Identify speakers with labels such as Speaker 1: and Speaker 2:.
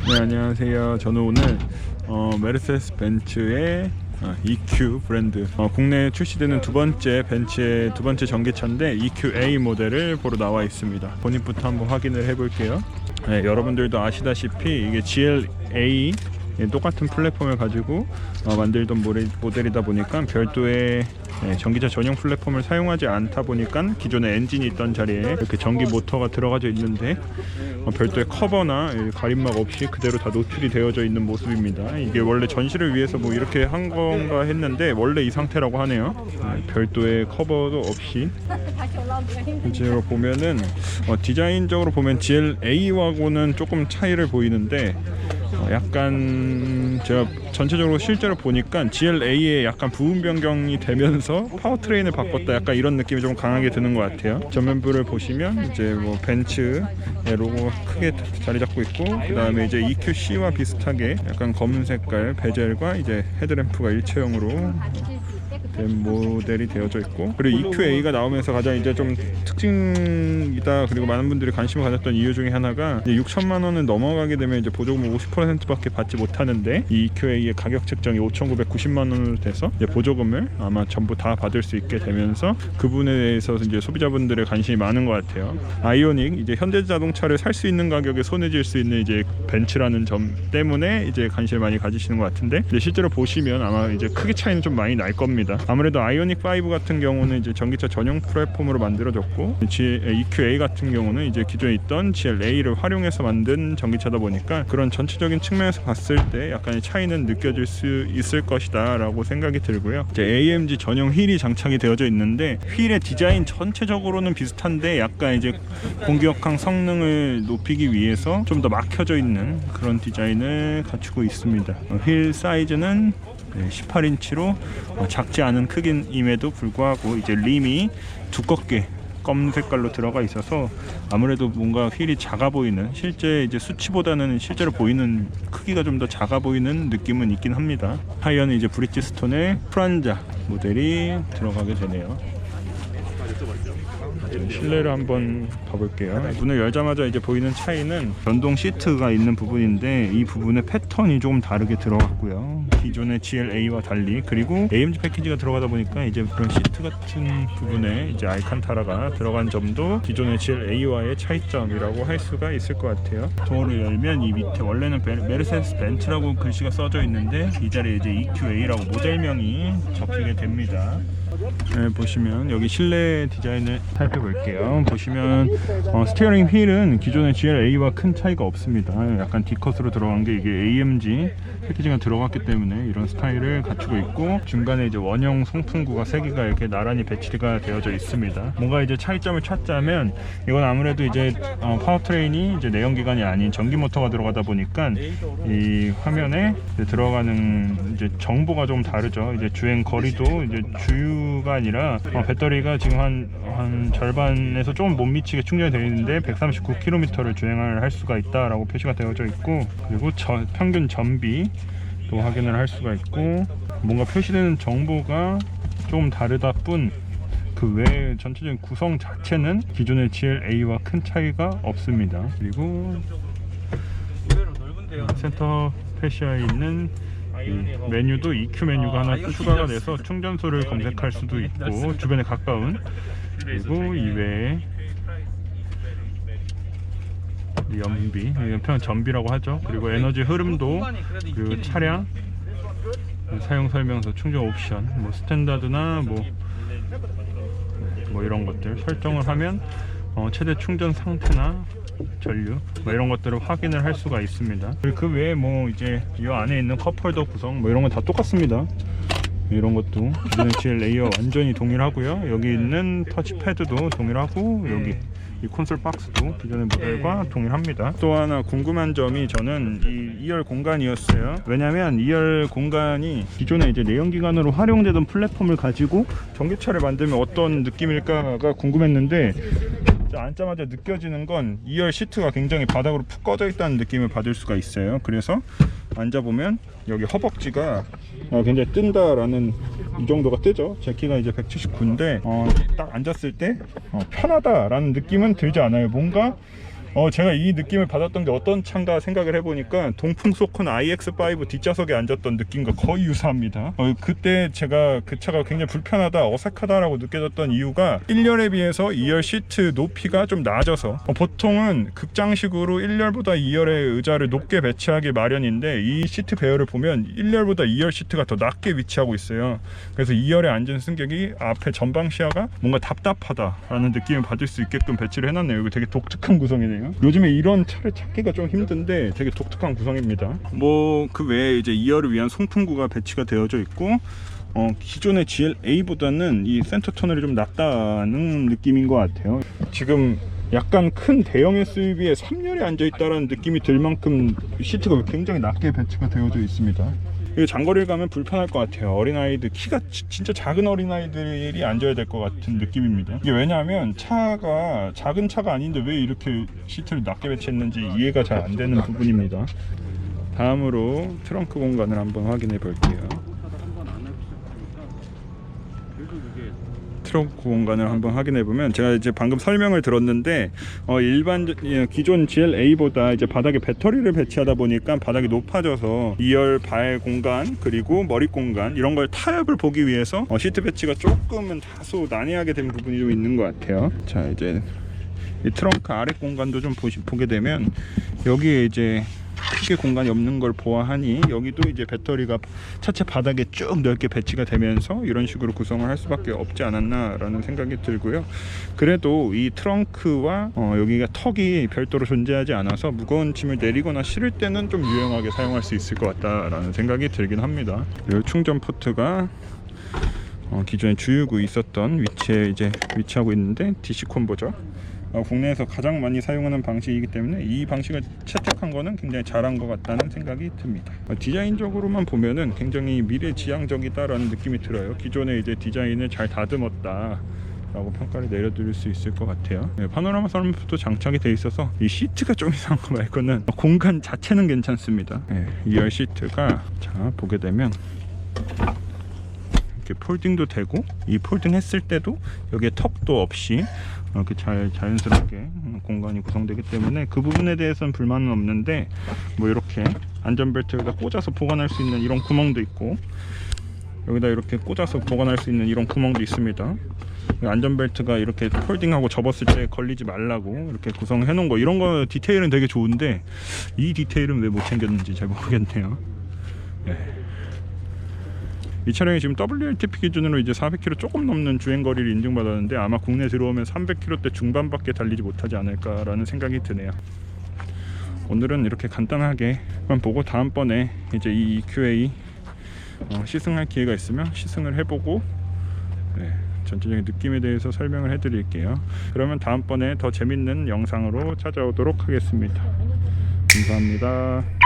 Speaker 1: 네, 안녕하세요. 저는 오늘 메르세데스 벤츠의 EQ 브랜드 국내에 출시되는 두 번째 벤츠의 두 번째 전기차인데 EQA 모델을 보러 나와 있습니다. 본인부터 한번 확인을 해볼게요. 네, 여러분들도 아시다시피 이게 GLA 똑같은 플랫폼을 가지고 만들던 모델이다 보니까 별도의 전기차 전용 플랫폼을 사용하지 않다 보니까 기존에 엔진이 있던 자리에 이렇게 전기 모터가 들어가져 있는데 별도의 커버나 가림막 없이 그대로 다 노출이 되어져 있는 모습입니다. 이게 원래 전시를 위해서 뭐 이렇게 한 건가 했는데 원래 이 상태라고 하네요. 별도의 커버도 없이. 전체적으로 보면은 디자인적으로 보면 GLA하고는 조금 차이를 보이는데 약간 제가 전체적으로 실제로 보니까 GLA에 약간 부분 변경이 되면서 파워트레인을 바꿨다, 약간 이런 느낌이 좀 강하게 드는 것 같아요. 전면부를 보시면 이제 뭐 벤츠의 로고가 크게 자리 잡고 있고, 그 다음에 이제 EQC와 비슷하게 약간 검은 색깔 베젤과 이제 헤드램프가 일체형으로 된 모델이 되어져 있고, 그리고 EQA가 나오면서 가장 이제 좀 특징이다, 그리고 많은 분들이 관심을 가졌던 이유 중에 하나가 6천만 원을 넘어가게 되면 이제 보조금을 50%밖에 받지 못하는데, 이 EQA의 가격 책정이 5,990만 원으로 돼서 이제 보조금을 아마 전부 다 받을 수 있게 되면서 그 부분에 대해서 이제 소비자분들의 관심이 많은 것 같아요. 아이오닉, 이제 현대자동차를 살 수 있는 가격에 손에 쥘 수 있는 이제 벤츠라는 점 때문에 이제 관심을 많이 가지시는 것 같은데, 근데 실제로 보시면 아마 이제 크게 차이는 좀 많이 날 겁니다. 아무래도 아이오닉 5 같은 경우는 이제 전기차 전용 플랫폼으로 만들어졌고, EQA 같은 경우는 이제 기존에 있던 GLA를 활용해서 만든 전기차다 보니까 그런 전체적인 측면에서 봤을 때 약간의 차이는 느껴질 수 있을 것이다 라고 생각이 들고요. 이제 AMG 전용 휠이 장착이 되어져 있는데, 휠의 디자인 전체적으로는 비슷한데 약간 이제 공기역항 성능을 높이기 위해서 좀 더 막혀져 있는 그런 디자인을 갖추고 있습니다. 휠 사이즈는 18인치로 작지 않은 크기임에도 불구하고 이제 림이 두껍게 검은 색깔로 들어가 있어서 아무래도 뭔가 휠이 작아 보이는, 실제 이제 수치보다는 실제로 보이는 크기가 좀 더 작아 보이는 느낌은 있긴 합니다. 타이어는 이제 브리지스톤의 프란자 모델이 들어가게 되네요. 실내를 한번 봐볼게요. 문을 열자마자 이제 보이는 차이는 전동 시트가 있는 부분인데, 이 부분의 패턴이 조금 다르게 들어갔고요, 기존의 GLA와 달리. 그리고 AMG 패키지가 들어가다 보니까 이제 그런 시트 같은 부분에 이제 알칸타라가 들어간 점도 기존의 GLA와의 차이점이라고 할 수가 있을 것 같아요. 도어를 열면 이 밑에 원래는 메르세데스 벤츠라고 글씨가 써져 있는데, 이 자리에 이제 EQA라고 모델명이 적히게 됩니다. 네, 보시면 여기 실내 디자인을 살펴볼게요. 보시면 스티어링 휠은 기존의 GLA와 큰 차이가 없습니다. 약간 D컷으로 들어간 게 이게 AMG 패키지가 들어갔기 때문에 이런 스타일을 갖추고 있고, 중간에 이제 원형 송풍구가 3개가 이렇게 나란히 배치가 되어져 있습니다. 뭔가 이제 차이점을 찾자면, 이건 아무래도 이제 파워트레인이 이제 내연기관이 아닌 전기 모터가 들어가다 보니까 이 화면에 이제 들어가는 이제 정보가 좀 다르죠. 이제 주행 거리도 이제 주유가 아니라 배터리가 지금 한 절반에서 조금 못 미치게 충전이 되어 있는데 139km를 주행을 할 수가 있다라고 표시가 되어져 있고, 그리고 평균 전비도 확인을 할 수가 있고, 뭔가 표시되는 정보가 조금 다르다 뿐 그 외에 전체적인 구성 자체는 기존의 GLA와 큰 차이가 없습니다. 그리고 센터 페시아에 있는 이 메뉴도 EQ 메뉴가 하나 추가가 돼서 충전소를 검색할 수도 있고, 주변에 가까운, 그리고 이외에 연비, 표현 전비라고 하죠. 그리고 에너지 흐름도, 그리고 차량 사용 설명서, 충전 옵션, 뭐 스탠다드나 뭐 이런 것들 설정을 하면 최대 충전 상태나 전류 뭐 이런 것들을 확인을 할 수가 있습니다. 그리고 그 외에 뭐 이제 이 안에 있는 컵홀더 구성 뭐 이런 건 다 똑같습니다. 이런 것도 기존의 GLA와 완전히 동일하고요. 여기 있는 터치패드도 동일하고, 여기 이 콘솔 박스도 기존의 모델과 동일합니다. 또 하나 궁금한 점이, 저는 이 2열 공간이었어요. 왜냐면 2열 공간이 기존에 이제 내연기관으로 활용되던 플랫폼을 가지고 전기차를 만들면 어떤 느낌일까가 궁금했는데, 앉자마자 느껴지는 건 2열 시트가 굉장히 바닥으로 푹 꺼져 있다는 느낌을 받을 수가 있어요. 그래서 앉아보면 여기 허벅지가 굉장히 뜬다라는, 이 정도가 뜨죠. 제 키가 이제 179인데 딱 앉았을 때 편하다라는 느낌은 들지 않아요. 뭔가 제가 이 느낌을 받았던 게 어떤 차인가 생각을 해보니까 동풍 소콘 iX5 뒷좌석에 앉았던 느낌과 거의 유사합니다. 그때 제가 그 차가 굉장히 불편하다, 어색하다라고 느껴졌던 이유가 1열에 비해서 2열 시트 높이가 좀 낮아서 보통은 극장식으로 1열보다 2열의 의자를 높게 배치하기 마련인데 이 시트 배열을 보면 1열보다 2열 시트가 더 낮게 위치하고 있어요. 그래서 2열에 앉은 승객이 앞에 전방 시야가 뭔가 답답하다라는 느낌을 받을 수 있게끔 배치를 해놨네요. 이거 되게 독특한 구성이네요. 요즘에 이런 차를 찾기가 좀 힘든데 되게 독특한 구성입니다. 그 외에 이제 2열을 위한 송풍구가 배치가 되어져 있고 기존의 GLA보다는 이 센터 터널이 좀 낮다는 느낌인 것 같아요. 지금 약간 큰 대형 SUV에 3열에 앉아있다는 느낌이 들 만큼 시트가 굉장히 낮게 배치가 되어져 있습니다. 장거리를 가면 불편할 것 같아요. 어린아이들, 키가 진짜 작은 어린아이들이 앉아야 될 것 같은 느낌입니다. 이게 왜냐하면 차가 작은 차가 아닌데 왜 이렇게 시트를 낮게 배치했는지 이해가 잘 안 되는 부분입니다. 다음으로 트렁크 공간을 한번 확인해 볼게요. 트렁크 공간을 한번 확인해 보면, 제가 이제 방금 설명을 들었는데 기존 GLA보다 이제 바닥에 배터리를 배치하다 보니까 바닥이 높아져서 2열 발 공간 그리고 머리 공간 이런 걸 타협을 보기 위해서 시트 배치가 조금은 다소 난해하게 된 부분이 좀 있는 것 같아요. 자, 이제 이 트렁크 아래 공간도 좀 보게 되면 여기에 이제 크게 공간이 없는 걸 보아하니 여기도 이제 배터리가 차체 바닥에 쭉 넓게 배치가 되면서 이런 식으로 구성을 할 수밖에 없지 않았나 라는 생각이 들고요. 그래도 이 트렁크와 여기가 턱이 별도로 존재하지 않아서 무거운 짐을 내리거나 실을 때는 좀 유용하게 사용할 수 있을 것 같다라는 생각이 들긴 합니다. 그리고 충전 포트가 기존에 주유구 있었던 위치에 이제 위치하고 있는데 DC 콤보죠. 국내에서 가장 많이 사용하는 방식이기 때문에 이 방식을 채택한 거는 굉장히 잘한 것 같다는 생각이 듭니다. 디자인적으로만 보면은 굉장히 미래지향적이다라는 느낌이 들어요. 기존의 이제 디자인을 잘 다듬었다 라고 평가를 내려드릴 수 있을 것 같아요. 파노라마 선루프도 장착이 돼 있어서 이 시트가 좀 이상한 거 말고는 공간 자체는 괜찮습니다. 2열 시트가 자 보게 되면 이렇게 폴딩도 되고, 이 폴딩 했을 때도 여기에 턱도 없이 이렇게 자연스럽게 공간이 구성되기 때문에 그 부분에 대해서는 불만은 없는데, 이렇게 안전벨트에다 꽂아서 보관할 수 있는 이런 구멍도 있고, 여기다 이렇게 꽂아서 보관할 수 있는 이런 구멍도 있습니다. 안전벨트가 이렇게 폴딩하고 접었을 때 걸리지 말라고 이렇게 구성해 놓은 거, 이런 거 디테일은 되게 좋은데 이 디테일은 왜 못 챙겼는지 잘 모르겠네요. 이 차량이 지금 WLTP 기준으로 이제 400km 조금 넘는 주행거리를 인증받았는데 아마 국내에 들어오면 300km대 중반밖에 달리지 못하지 않을까라는 생각이 드네요. 오늘은 이렇게 간단하게만 보고 다음번에 이제 이 EQA 시승할 기회가 있으면 시승을 해보고 전체적인 느낌에 대해서 설명을 해드릴게요. 그러면 다음번에 더 재밌는 영상으로 찾아오도록 하겠습니다. 감사합니다.